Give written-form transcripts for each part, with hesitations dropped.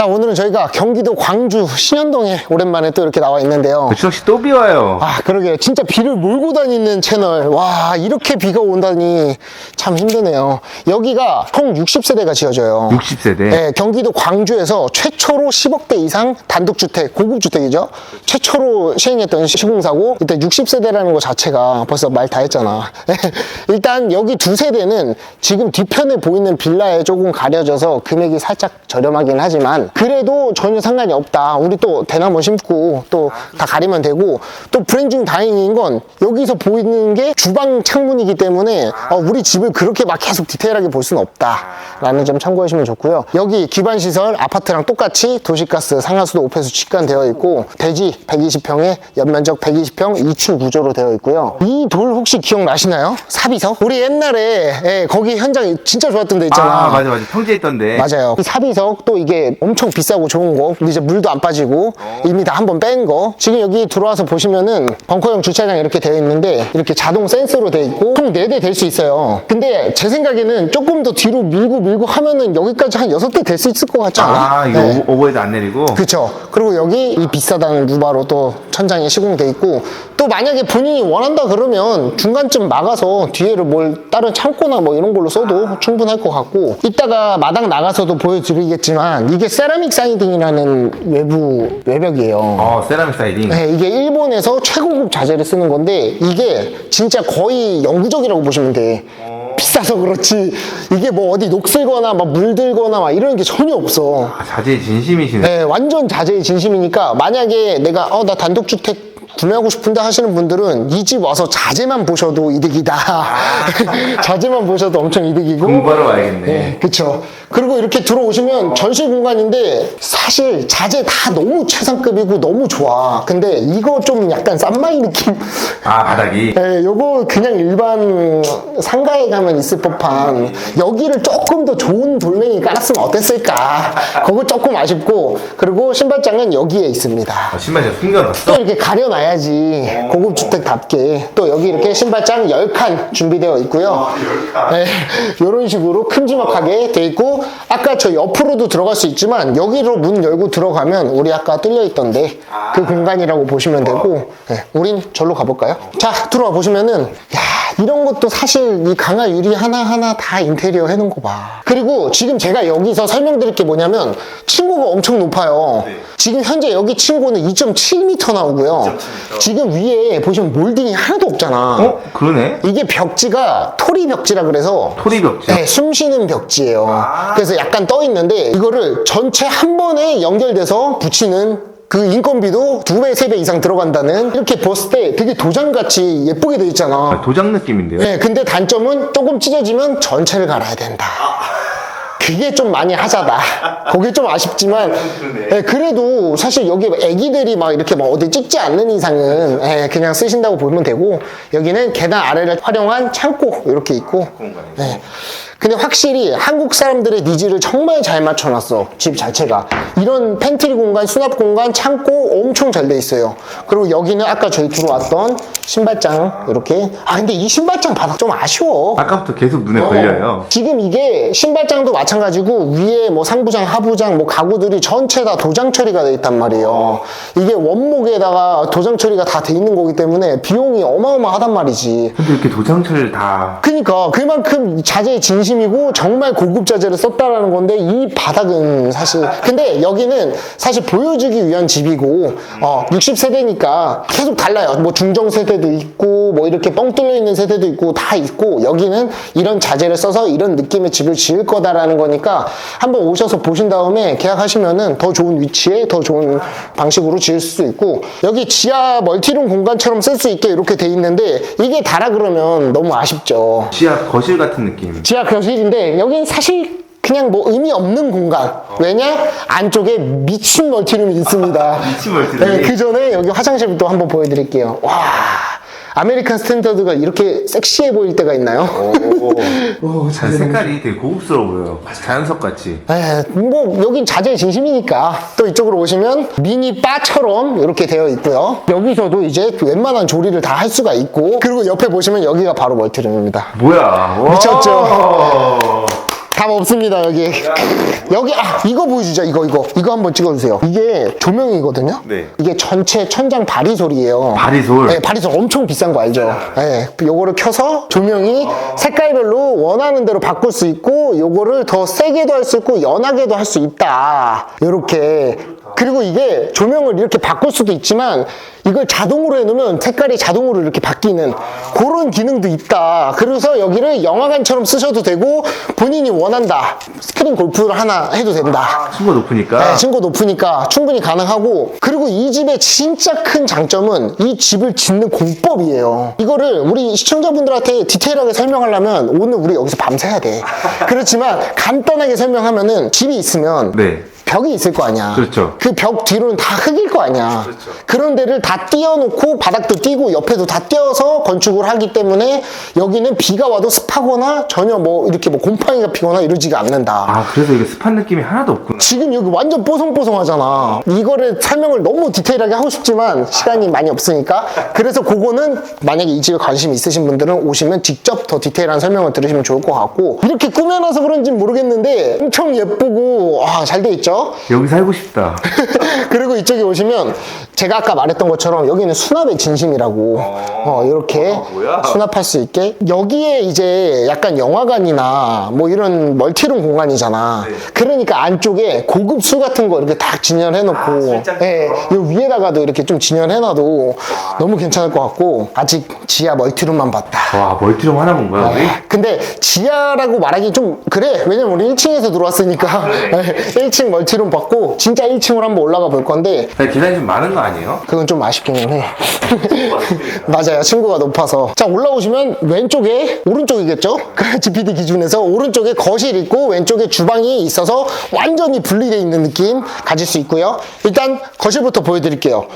자, 오늘은 저희가 경기도 광주 신현동에 오랜만에 또 이렇게 나와 있는데요. 주혁 씨 또 비 와요. 아, 그러게. 진짜 비를 몰고 다니는 채널. 와, 이렇게 비가 온다니 참 힘드네요. 여기가 총 60세대가 지어져요. 60세대? 네, 경기도 광주에서 최초로 10억대 이상 단독주택, 고급주택이죠. 최초로 시행했던 시공사고, 일단 60세대라는 거 자체가 벌써 말 다 했잖아. 일단 여기 두 세대는 지금 뒤편에 보이는 빌라에 조금 가려져서 금액이 살짝 저렴하긴 하지만 그래도 전혀 상관이 없다. 우리 또 대나무 심고 또 다 가리면 되고, 또 불행 중 다행인 건 여기서 보이는 게 주방 창문이기 때문에 우리 집을 그렇게 막 계속 디테일하게 볼 수는 없다라는 점 참고하시면 좋고요. 여기 기반시설 아파트랑 똑같이 도시가스, 상하수도, 오폐수 직관되어 있고, 대지 120평에 연면적 120평 2층 구조로 되어 있고요. 이 돌 혹시 기억나시나요? 사비석? 우리 옛날에 거기 현장 진짜 좋았던 데 있잖아. 아, 맞아. 평지에 있던데. 맞아요. 이 사비석 또 이게 엄청 비싸고 좋은 거, 근데 이제 물도 안 빠지고 이미 다 한번 뺀 거. 지금 여기 들어와서 보시면은 벙커형 주차장 이렇게 되어 있는데 이렇게 자동 센서로 되어 있고 총 4대 될 수 있어요. 근데 제 생각에는 조금 더 뒤로 밀고 하면은 여기까지 한 6대 될 수 있을 것 같지 않아? 아, 이거 오버헤드 안 내리고? 그쵸. 그리고 여기 이 비싸다는 루바로 또 천장에 시공돼 있고, 또 만약에 본인이 원한다 그러면 중간쯤 막아서 뒤에를 뭘 다른 창고나 뭐 이런 걸로 써도 충분할 것 같고, 이따가 마당 나가서도 보여드리겠지만 이게 세라믹 사이딩이라는 외부 외벽이에요. 세라믹 사이딩? 네, 이게 일본에서 최고급 자재를 쓰는 건데 이게 진짜 거의 영구적이라고 보시면 돼. 비싸서 그렇지 이게 뭐 어디 녹슬거나 막 물들거나 막 이런 게 전혀 없어. 아, 자제의 진심이시네. 네, 완전 자재의 진심이니까 만약에 내가 나 단독주택 구매하고 싶은데 하시는 분들은 이 집 와서 자재만 보셔도 이득이다. 자재만 보셔도 엄청 이득이고. 공부하러 와야겠네. 네, 그쵸. 그리고 이렇게 들어오시면 전시 공간인데 사실 자재 다 너무 최상급이고 너무 좋아. 근데 이거 좀 약간 싼마이 느낌. 아, 바닥이? 네, 요거 그냥 일반 상가에 가면 있을 법한, 여기를 조금 더 좋은 돌멩이 깔았으면 어땠을까. 그거 조금 아쉽고, 그리고 신발장은 여기에 있습니다. 신발 제가 숨겨놨어? 또 이렇게 가려놔야지 고급주택답게. 또 여기 이렇게 신발장 10칸 준비되어 있고요. 네, 이런 식으로 큼지막하게 돼 있고, 아까 저 옆으로도 들어갈 수 있지만 여기로 문 열고 들어가면 우리 아까 뚫려 있던데 그 공간이라고 보시면 되고, 네, 우린 절로 가볼까요? 자, 들어와 보시면은 이런 것도 사실 이 강화 유리 하나하나 다 인테리어 해놓은 거 봐. 그리고 지금 제가 여기서 설명드릴 게 뭐냐면 층고가 엄청 높아요. 네. 지금 현재 여기 층고는 2.7m 나오고요. 2.7m. 지금 위에 보시면 몰딩이 하나도 없잖아. 그러네? 이게 벽지가 토리 벽지라 그래서 토리 벽지? 네, 숨 쉬는 벽지예요. 그래서 약간 떠 있는데 이거를 전체 한 번에 연결돼서 붙이는 그 인건비도 2배, 3배 이상 들어간다는, 이렇게 봤을 때 되게 도장같이 예쁘게 돼 있잖아. 도장 느낌인데요? 네, 근데 단점은 조금 찢어지면 전체를 갈아야 된다. 그게 좀 많이 하자다. 그게 좀 아쉽지만, 네, 그래도 사실 여기 애기들이 막 이렇게 막 어디 찍지 않는 이상은 그냥 쓰신다고 보면 되고, 여기는 계단 아래를 활용한 창고 이렇게 있고, 네. 근데 확실히 한국 사람들의 니즈를 정말 잘 맞춰놨어. 집 자체가. 이런 팬트리 공간, 수납 공간, 창고 엄청 잘 돼 있어요. 그리고 여기는 아까 저희 들어왔던 신발장 이렇게. 근데 이 신발장 바닥 좀 아쉬워. 아까부터 계속 눈에 걸려요. 지금 이게 신발장도 마찬가지고 위에 뭐 상부장, 하부장, 뭐 가구들이 전체 다 도장 처리가 돼 있단 말이에요. 이게 원목에다가 도장 처리가 다 돼 있는 거기 때문에 비용이 어마어마하단 말이지. 근데 이렇게 도장처리를 다... 그러니까 그만큼 자재의 진심이고 정말 고급 자재를 썼다라는 건데, 이 바닥은 사실, 근데 여기는 사실 보여주기 위한 집이고 60세대니까 계속 달라요. 뭐 중정 세대도 있고 뭐 이렇게 뻥 뚫려 있는 세대도 있고 다 있고, 여기는 이런 자재를 써서 이런 느낌의 집을 지을 거다라는 거니까 한번 오셔서 보신 다음에 계약하시면은 더 좋은 위치에 더 좋은 방식으로 지을 수 있고, 여기 지하 멀티룸 공간처럼 쓸 수 있게 이렇게 돼 있는데 이게 다라 그러면 너무 아쉽죠. 지하 거실 같은 느낌. 지하 거실인데 여긴 사실 그냥 뭐 의미 없는 공간. 왜냐? 안쪽에 미친 멀티룸이 있습니다. 미친 멀티룸이? 네, 그 전에 여기 화장실도 한번 보여드릴게요. 와, 아메리칸 스탠다드가 이렇게 섹시해 보일 때가 있나요? 색깔이 되게 고급스러워 보여요. 자연석 같이. 뭐 여긴 자재의 진심이니까. 또 이쪽으로 오시면 미니 바처럼 이렇게 되어 있고요. 여기서도 이제 웬만한 조리를 다 할 수가 있고, 그리고 옆에 보시면 여기가 바로 멀티룸입니다. 뭐야? 미쳤죠? 답 없습니다 여기. 여기 이거 보여주자. 이거 한번 찍어주세요. 이게 조명이거든요. 네. 이게 전체 천장 바리솔이에요. 바리솔. 네, 바리솔 엄청 비싼 거 알죠? 네, 요거를 켜서 조명이 색깔별로 원하는 대로 바꿀 수 있고, 요거를 더 세게도 할 수 있고 연하게도 할 수 있다. 요렇게. 그리고 이게 조명을 이렇게 바꿀 수도 있지만 이걸 자동으로 해놓으면 색깔이 자동으로 이렇게 바뀌는 그런 기능도 있다. 그래서 여기를 영화관처럼 쓰셔도 되고, 본인이 원한다, 스크린 골프를 하나 해도 된다. 층고 높으니까. 네, 층고 높으니까 충분히 가능하고. 그리고 이 집의 진짜 큰 장점은 이 집을 짓는 공법이에요. 이거를 우리 시청자분들한테 디테일하게 설명하려면 오늘 우리 여기서 밤새야 돼. 그렇지만 간단하게 설명하면은 집이 있으면 네. 벽이 있을 거 아니야. 그렇죠. 그 벽 뒤로는 다 흙일 거 아니야. 그렇죠. 그런 데를 다 띄워놓고 바닥도 띄고 옆에도 다 띄워서 건축을 하기 때문에 여기는 비가 와도 습하거나 전혀 뭐 이렇게 뭐 곰팡이가 피거나 이러지가 않는다. 아, 그래서 이게 습한 느낌이 하나도 없구나. 지금 여기 완전 뽀송뽀송하잖아. 이거를 설명을 너무 디테일하게 하고 싶지만 시간이 많이 없으니까. 그래서 그거는 만약에 이 집에 관심 있으신 분들은 오시면 직접 더 디테일한 설명을 들으시면 좋을 것 같고, 이렇게 꾸며놔서 그런지 모르겠는데 엄청 예쁘고 잘 돼 있죠. 여기 살고 싶다. 그리고 이쪽에 오시면 제가 아까 말했던 것처럼 여기는 수납의 진심이라고. 이렇게 뭐야? 수납할 수 있게. 여기에 이제 약간 영화관이나 뭐 이런 멀티룸 공간이잖아. 네. 그러니까 안쪽에 고급 술 같은 거 이렇게 딱 진열해놓고, 술잔 예, 요 위에다가도 이렇게 좀 진열해놔도 너무 괜찮을 것 같고. 아직 지하 멀티룸만 봤다. 와, 멀티룸 하나 본 거야, 우리? 근데 지하라고 말하기 좀 그래. 왜냐면 우리 1층에서 들어왔으니까. 1층 멀티룸 받고 진짜 1층으로 한번 올라가 볼 건데, 계단이 좀 많은 거 아니에요? 그건 좀 아쉽기는 해. 맞아요. 층고가 높아서. 자, 올라오시면 왼쪽에, 오른쪽이겠죠? GPD 기준에서 오른쪽에 거실 있고 왼쪽에 주방이 있어서 완전히 분리되어 있는 느낌 가질 수 있고요. 일단 거실부터 보여드릴게요.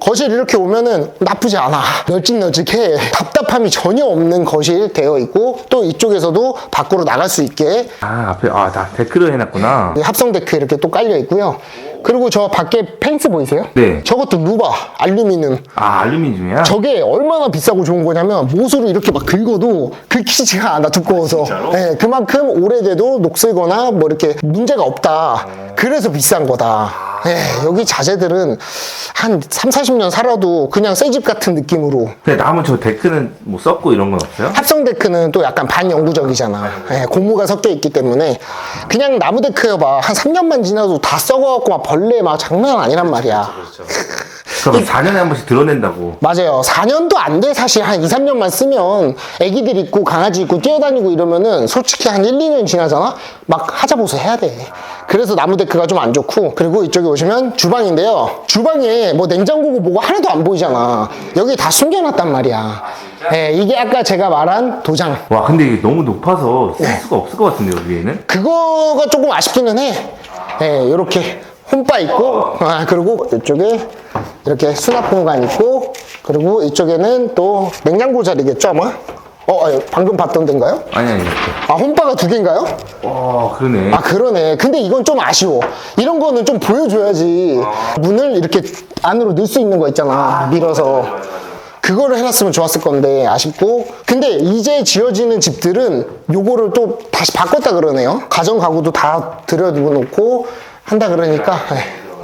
거실 이렇게 오면은 나쁘지 않아. 널찍널찍해. 답답함이 전혀 없는 거실 되어 있고, 또 이쪽에서도 밖으로 나갈 수 있게 앞에, 다 데크를 해놨구나. 합성 데크 이렇게 또 깔려 있고요. 그리고 저 밖에 펜스 보이세요? 네. 저것도 루바, 알루미늄. 알루미늄이야? 저게 얼마나 비싸고 좋은 거냐면 못으로 이렇게 막 긁어도 긁히지가 않아, 두꺼워서. 네, 그만큼 오래돼도 녹슬거나 뭐 이렇게 문제가 없다. 그래서 비싼 거다. 네, 여기 자재들은 한 3, 40년 살아도 그냥 새 집 같은 느낌으로. 근데 남은 저 데크는 뭐 썩고 이런 건 없어요? 합성 데크는 또 약간 반영구적이잖아. 네, 고무가 섞여 있기 때문에. 그냥 나무 데크여봐, 한 3년만 지나도 다 썩어갖고 막 벌레 막 장난 아니란 말이야. 그럼 4년에 한 번씩 드러낸다고. 맞아요. 4년도 안 돼. 사실 한 2, 3년만 쓰면 애기들 있고 강아지 있고 뛰어다니고 이러면은 솔직히 한 1, 2년 지나잖아? 막 하자보수 해야 돼. 그래서 나무 데크가 좀 안 좋고. 그리고 이쪽에 오시면 주방인데요. 주방에 뭐 냉장고고 뭐고 하나도 안 보이잖아. 여기 다 숨겨놨단 말이야. 네, 이게 아까 제가 말한 도장. 와, 근데 이게 너무 높아서 쓸 수가 없을 것 같은데요, 위에는? 그거가 조금 아쉽기는 해. 네, 요렇게 홈바 있고, 그리고 이쪽에 이렇게 수납 공간 있고, 그리고 이쪽에는 또 냉장고 자리겠죠, 아마? 방금 봤던 데인가요? 아니. 홈바가 두 개인가요? 그러네. 그러네. 근데 이건 좀 아쉬워. 이런 거는 좀 보여줘야지. 문을 이렇게 안으로 넣을 수 있는 거 있잖아, 밀어서. 그거를 해놨으면 좋았을 건데 아쉽고. 근데 이제 지어지는 집들은 요거를 또 다시 바꿨다 그러네요. 가정 가구도 다 들여놓고 한다 그러니까.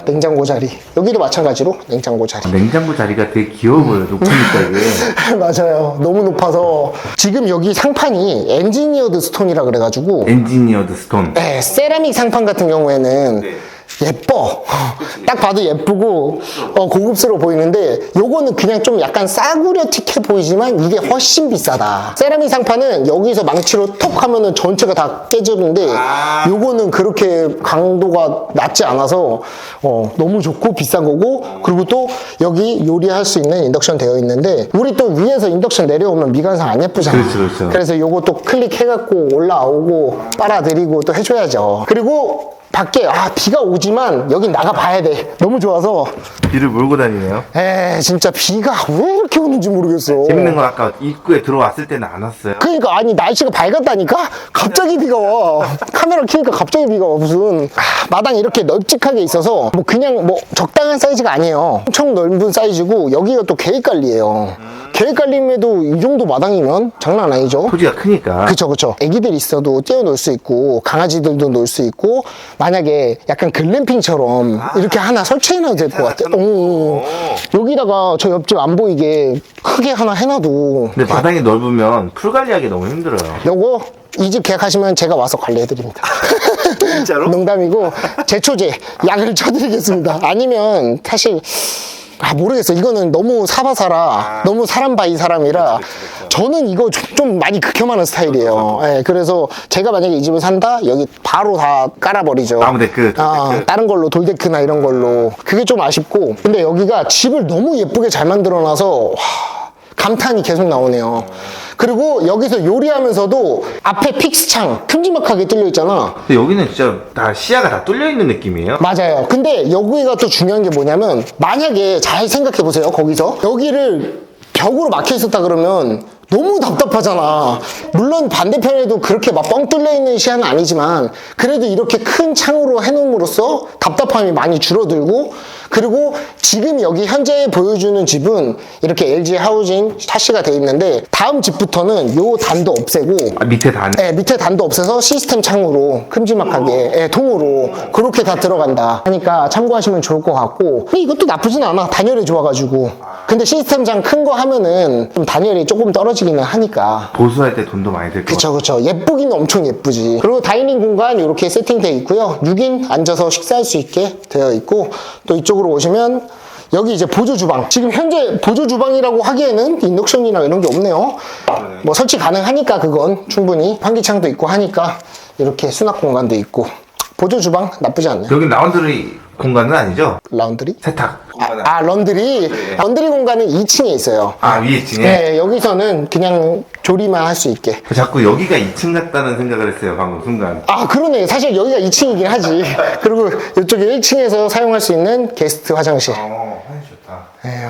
냉장고 자리. 여기도 마찬가지로 냉장고 자리. 냉장고 자리가 되게 귀여워 보여요, 높으니까 이게. 맞아요. 너무 높아서. 지금 여기 상판이 엔지니어드 스톤이라 그래가지고. 엔지니어드 스톤. 네, 세라믹 상판 같은 경우에는 예뻐. 딱 봐도 예쁘고 고급스러워 보이는데, 요거는 그냥 좀 약간 싸구려틱해 보이지만 이게 훨씬 비싸다. 세라믹 상판은 여기서 망치로 톡 하면은 전체가 다 깨지는데, 요거는 그렇게 강도가 낮지 않아서 너무 좋고 비싼 거고. 그리고 또 여기 요리할 수 있는 인덕션 되어 있는데, 우리 또 위에서 인덕션 내려오면 미관상 안 예쁘잖아. 그렇죠. 그래서 요거 또 클릭해갖고 올라오고 빨아들이고 또 해줘야죠. 그리고 밖에 비가 오지만 여긴 나가 봐야 돼. 너무 좋아서. 비를 몰고 다니네요. 진짜 비가 왜 이렇게 오는지 모르겠어. 재밌는 건 아까 입구에 들어왔을 때는 안 왔어요. 그러니까 아니 날씨가 밝았다니까 갑자기 비가 와. 카메라 켜니까 갑자기 비가 와. 무슨 마당이 이렇게 널찍하게 있어서 뭐 그냥 뭐 적당한 사이즈가 아니에요. 엄청 넓은 사이즈고, 여기가 또 계획관리예요. 계획 관리임에도 이 정도 마당이면 장난 아니죠. 토지가 크니까. 그쵸. 애기들 있어도 떼어놓을 수 있고, 강아지들도 놓을 수 있고, 만약에 약간 글램핑처럼 이렇게 하나 설치해놔도 될 것 같아요. 여기다가 저 옆집 안 보이게 크게 하나 해놔도. 근데 마당이 넓으면 풀 관리하기 너무 힘들어요. 요거, 이 집 계약하시면 제가 와서 관리해드립니다. 진짜로? 농담이고, 제초제, 약을 쳐드리겠습니다. 아니면, 사실, 모르겠어. 이거는 너무 사바사라, 너무 사람 바이 사람이라, 저는 이거 좀 많이 극혐하는 스타일이에요. 예, 그래서 제가 만약에 이 집을 산다? 여기 바로 다 깔아버리죠. 나무 데크. 다른 걸로, 돌데크나 이런 걸로. 그게 좀 아쉽고. 근데 여기가 집을 너무 예쁘게 잘 만들어놔서, 와, 감탄이 계속 나오네요. 그리고 여기서 요리하면서도 앞에 픽스창 큼지막하게 뚫려 있잖아. 근데 여기는 진짜 다 시야가 다 뚫려 있는 느낌이에요. 맞아요. 근데 여기가 또 중요한 게 뭐냐면, 만약에 잘 생각해 보세요. 거기서 여기를 벽으로 막혀 있었다 그러면 너무 답답하잖아. 물론 반대편에도 그렇게 막 뻥 뚫려 있는 시야는 아니지만, 그래도 이렇게 큰 창으로 해놓음으로써 답답함이 많이 줄어들고, 그리고 지금 여기 현재 보여주는 집은 이렇게 LG 하우징 샤시가 돼 있는데, 다음 집부터는 요 단도 없애고, 밑에 단. 네, 밑에 단도 없애서 시스템 창으로 큼지막하게 통으로 그렇게 다 들어간다 하니까 참고하시면 좋을 것 같고, 근데 이것도 나쁘진 않아. 단열이 좋아가지고. 근데 시스템 장 큰 거 하면은 좀 단열이 조금 떨어지기는 하니까. 보수할 때 돈도 많이 들 것 같아요. 그쵸. 예쁘긴 엄청 예쁘지. 그리고 다이닝 공간 이렇게 세팅되어 있고요. 6인 앉아서 식사할 수 있게 되어 있고, 또 이쪽으로 오시면 여기 이제 보조 주방. 지금 현재 보조 주방이라고 하기에는 인덕션이나 이런 게 없네요. 뭐 설치 가능하니까 그건 충분히. 환기창도 있고 하니까 이렇게 수납 공간도 있고. 보조 주방 나쁘지 않네요. 여긴 라운드리 공간은 아니죠? 라운드리? 세탁. 런드리. 런드리 공간은 2층에 있어요. 위에 층에? 네, 여기서는 그냥 조리만 할 수 있게. 자꾸 여기가 2층 같다는 생각을 했어요, 방금 순간. 그러네. 사실 여기가 2층이긴 하지. 그리고 이쪽에 1층에서 사용할 수 있는 게스트 화장실. 화장실 좋다. 네.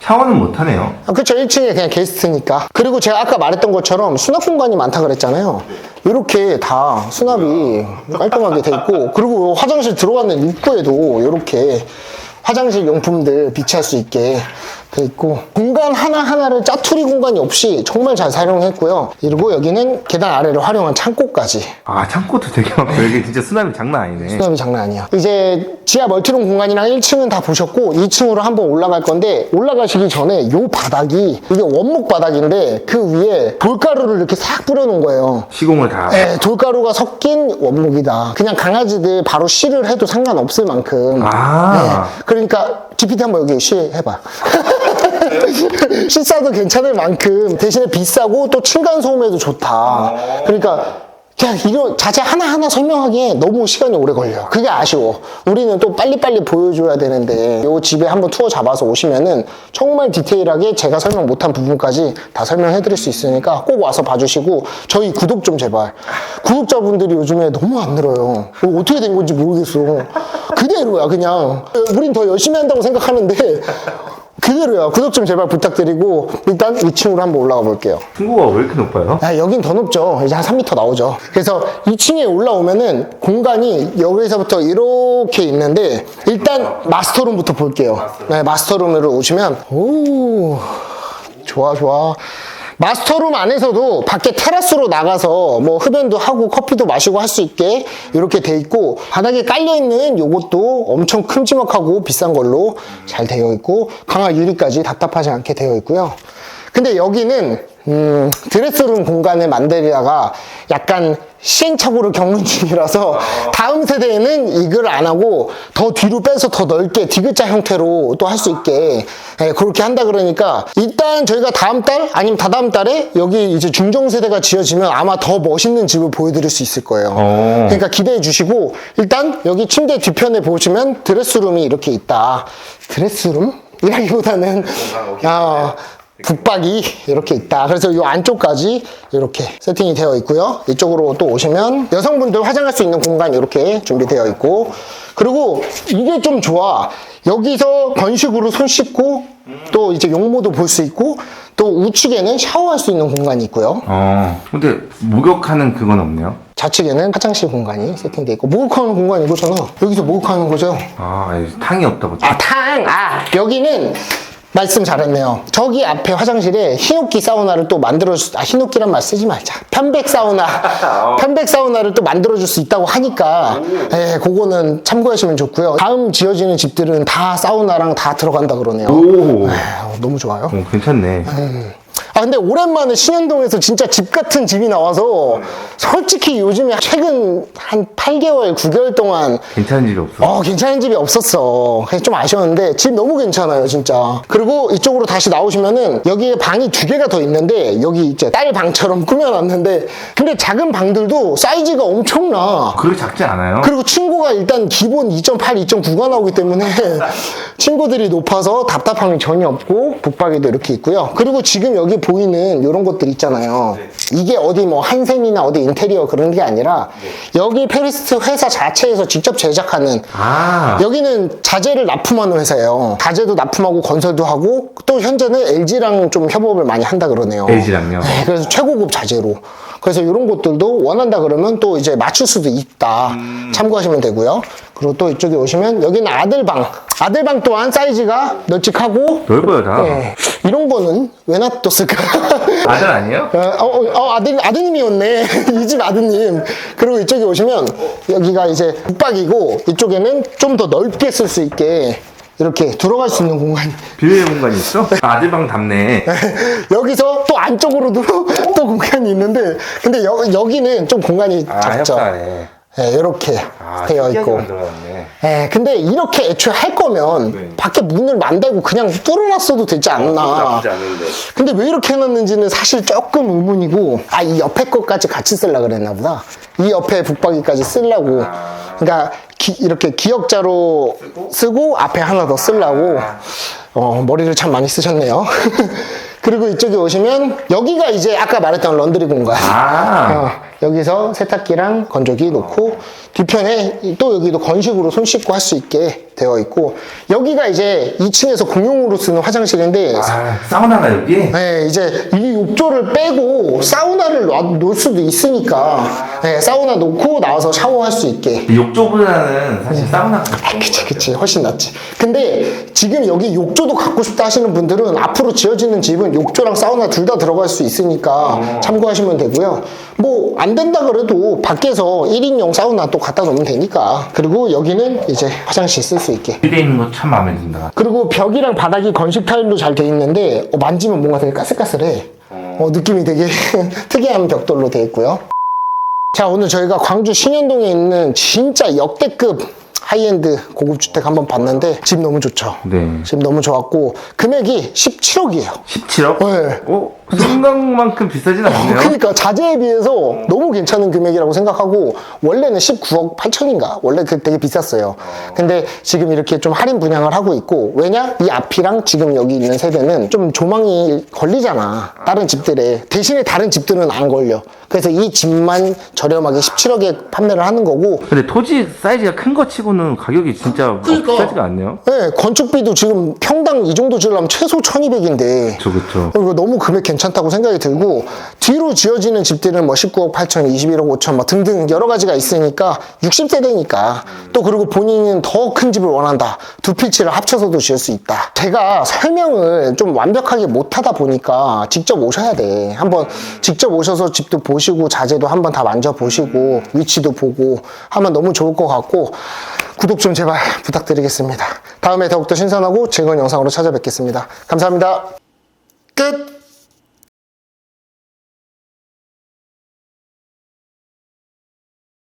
샤워는 못하네요. 그쵸. 1층에 그냥 게스트니까. 그리고 제가 아까 말했던 것처럼 수납 공간이 많다 그랬잖아요. 이렇게 다 수납이 깔끔하게 돼 있고, 그리고 화장실 들어가는 입구에도 이렇게 화장실 용품들 비치할 수 있게 돼 있고, 공간 하나하나를 짜투리 공간이 없이 정말 잘 사용했고요. 그리고 여기는 계단 아래를 활용한 창고까지. 창고도 되게 많고, 여기 진짜 수납이 장난 아니네. 수납이 장난 아니야. 이제 지하 멀티룸 공간이랑 1층은 다 보셨고, 2층으로 한번 올라갈 건데, 올라가시기 전에 요 바닥이, 이게 원목 바닥인데 그 위에 돌가루를 이렇게 싹 뿌려놓은 거예요. 시공을 다. 네, 돌가루가 섞인 원목이다. 그냥 강아지들 바로 쉬를 해도 상관없을 만큼. 네, 그러니까 GPT 한번 여기 쉬 해봐. 쉬싸도 괜찮을 만큼, 대신에 비싸고 또 층간소음에도 좋다. 그러니까 그냥 이거 자체 하나하나 설명하기에 너무 시간이 오래 걸려요. 그게 아쉬워. 우리는 또 빨리빨리 보여줘야 되는데, 요 집에 한번 투어 잡아서 오시면은 정말 디테일하게 제가 설명 못한 부분까지 다 설명해 드릴 수 있으니까 꼭 와서 봐주시고, 저희 구독 좀 제발. 구독자분들이 요즘에 너무 안 늘어요. 이거 어떻게 된 건지 모르겠어. 그대로야 그냥. 우린 더 열심히 한다고 생각하는데 그대로야. 구독 좀 제발 부탁드리고, 일단 2층으로 한번 올라가 볼게요. 층고가 왜 이렇게 높아요? 여긴 더 높죠. 이제 한 3m 나오죠. 그래서 2층에 올라오면은 공간이 여기서부터 이렇게 있는데, 일단 마스터룸부터 볼게요. 네, 마스터룸으로 오시면, 오, 좋아. 마스터룸 안에서도 밖에 테라스로 나가서 뭐 흡연도 하고 커피도 마시고 할 수 있게 이렇게 돼 있고, 바닥에 깔려있는 요것도 엄청 큼지막하고 비싼 걸로 잘 되어 있고, 강화 유리까지 답답하지 않게 되어 있고요. 근데 여기는 드레스룸 공간을 만들다가 약간 시행착오를 겪는 중이라서, 다음 세대에는 이걸 안 하고 더 뒤로 빼서 더 넓게 디귿자 형태로 또 할 수 있게 그렇게 한다 그러니까, 일단 저희가 다음 달 아니면 다다음 달에 여기 이제 중정세대가 지어지면 아마 더 멋있는 집을 보여드릴 수 있을 거예요. 그러니까 기대해 주시고, 일단 여기 침대 뒤편에 보시면 드레스룸이 이렇게 있다. 드레스룸? 이라기보다는 북박이 이렇게 있다. 그래서 이 안쪽까지 이렇게 세팅이 되어 있고요. 이쪽으로 또 오시면 여성분들 화장할 수 있는 공간 이렇게 준비되어 있고, 그리고 이게 좀 좋아. 여기서 건식으로 손 씻고 또 이제 용모도 볼 수 있고, 또 우측에는 샤워할 수 있는 공간이 있고요. 근데 목욕하는 그건 없네요. 좌측에는 화장실 공간이 세팅되어 있고, 목욕하는 공간이 이거잖아. 여기서 목욕하는 거죠. 탕이 없다고. 여기는 말씀 잘했네요. 저기 앞에 화장실에 히노키 사우나를 또 만들어줄, 히노키란 말 쓰지 말자. 편백 사우나를 또 만들어줄 수 있다고 하니까, 예, 그거는 참고하시면 좋고요. 다음 지어지는 집들은 다 사우나랑 다 들어간다 그러네요. 오. 너무 좋아요. 괜찮네. 아, 근데 오랜만에 신현동에서 진짜 집 같은 집이 나와서 솔직히 요즘에 최근 한 8개월, 9개월 동안 괜찮은 집이 없어? 괜찮은 집이 없었어. 그래서 좀 아쉬웠는데 집 너무 괜찮아요, 진짜. 그리고 이쪽으로 다시 나오시면은 여기에 방이 2개가 더 있는데 여기 이제 딸 방처럼 꾸며놨는데 근데 작은 방들도 사이즈가 엄청나. 그렇게 작지 않아요? 그리고 층고가 일단 기본 2.8, 2.9가 나오기 때문에 층고들이 높아서 답답함이 전혀 없고 북박이도 이렇게 있고요. 그리고 지금 여기 보이는 이런 것들 있잖아요. 이게 어디 뭐 한샘이나 어디 인테리어 그런 게 아니라 여기 페리스트 회사 자체에서 직접 제작하는 여기는 자재를 납품하는 회사예요. 자재도 납품하고 건설도 하고 또 현재는 LG랑 좀 협업을 많이 한다 그러네요. LG랑요? 네, 그래서 최고급 자재로. 그래서 이런 것들도 원한다 그러면 또 이제 맞출 수도 있다. 참고하시면 되고요. 그리고 또 이쪽에 오시면 여기는 아들방. 아들방 또한 사이즈가 널찍하고 넓어요, 다. 네. 이런 거는 왜 놔뒀을까? 아들 아니에요? 아드님이었네. 이 집 아드님. 그리고 이쪽에 오시면 여기가 이제 북박이고 이쪽에는 좀 더 넓게 쓸 수 있게 이렇게 들어갈 수 있는 공간이. 비밀 공간이 있어? 아들방 답네. 여기서 또 안쪽으로도 또 공간이 있는데 근데 여기는 좀 공간이 작죠. 협사네. 네, 이렇게 되어 있고. 만들어놨네. 네, 근데 이렇게 애초에 할 거면 밖에 문을 만들고 그냥 뚫어놨어도 되지 않나. 나쁘지 않은데. 근데 왜 이렇게 해놨는지는 사실 조금 의문이고, 이 옆에 것까지 같이 쓰려고 그랬나 보다. 이 옆에 북박이까지 쓰려고. 그러니까 이렇게 기역자로 쓰고 앞에 하나 더 쓰려고. 머리를 참 많이 쓰셨네요. 그리고 이쪽에 오시면 여기가 이제 아까 말했던 런드리 공간. 여기서 세탁기랑 건조기 놓고 뒤편에 또 여기도 건식으로 손 씻고 할 수 있게 되어 있고 여기가 이제 2층에서 공용으로 쓰는 화장실인데 사우나가 여기? 네, 이제 이 욕조를 빼고 사우나를 놓을 수도 있으니까 네, 사우나 놓고 나와서 샤워할 수 있게. 욕조보다는 사실 사우나가 그치 훨씬 낫지. 근데 지금 여기 욕조도 갖고 싶다 하시는 분들은 앞으로 지어지는 집은 욕조랑 사우나 둘 다 들어갈 수 있으니까 참고하시면 되고요. 뭐 안 된다 그래도 밖에서 1인용 사우나 또 갖다 놓으면 되니까. 그리고 여기는 이제 화장실 쓸 수 있게 돼 있는 거 참 마음에 든다. 그리고 벽이랑 바닥이 건식 타일로 잘 돼 있는데 만지면 뭔가 되게 까슬까슬해. 느낌이 되게 특이한 벽돌로 돼 있고요. 자, 오늘 저희가 광주 신현동에 있는 진짜 역대급 하이엔드 고급 주택 한번 봤는데 집 너무 좋죠. 네. 집 너무 좋았고 금액이 17억이에요. 17억? 네. 생각만큼 비싸진 않네요. 그러니까 자재에 비해서 너무 괜찮은 금액이라고 생각하고 원래는 19억 8천인가 원래 되게 비쌌어요. 근데 지금 이렇게 좀 할인 분양을 하고 있고 왜냐? 이 앞이랑 지금 여기 있는 세대는 좀 조망이 걸리잖아. 다른 집들에. 대신에 다른 집들은 안 걸려. 그래서 이 집만 저렴하게 17억에 판매를 하는 거고. 근데 토지 사이즈가 큰 거 치고는 가격이 진짜 비싸지가 않네요. 네, 건축비도 지금 평당 이 정도 지으려면 최소 1200인데 그쵸. 이거 너무 금액 괜찮다고 생각이 들고 뒤로 지어지는 집들은 뭐 19억 8천, 21억 5천 뭐 등등 여러 가지가 있으니까 60세대니까 또 그리고 본인은 더 큰 집을 원한다. 두 필지를 합쳐서도 지을 수 있다. 제가 설명을 좀 완벽하게 못하다 보니까 직접 오셔야 돼. 한번 직접 오셔서 집도 보시고 자재도 한번 다 만져보시고 위치도 보고 하면 너무 좋을 것 같고 구독 좀 제발 부탁드리겠습니다. 다음에 더욱더 신선하고 즐거운 영상으로 찾아뵙겠습니다. 감사합니다. 끝!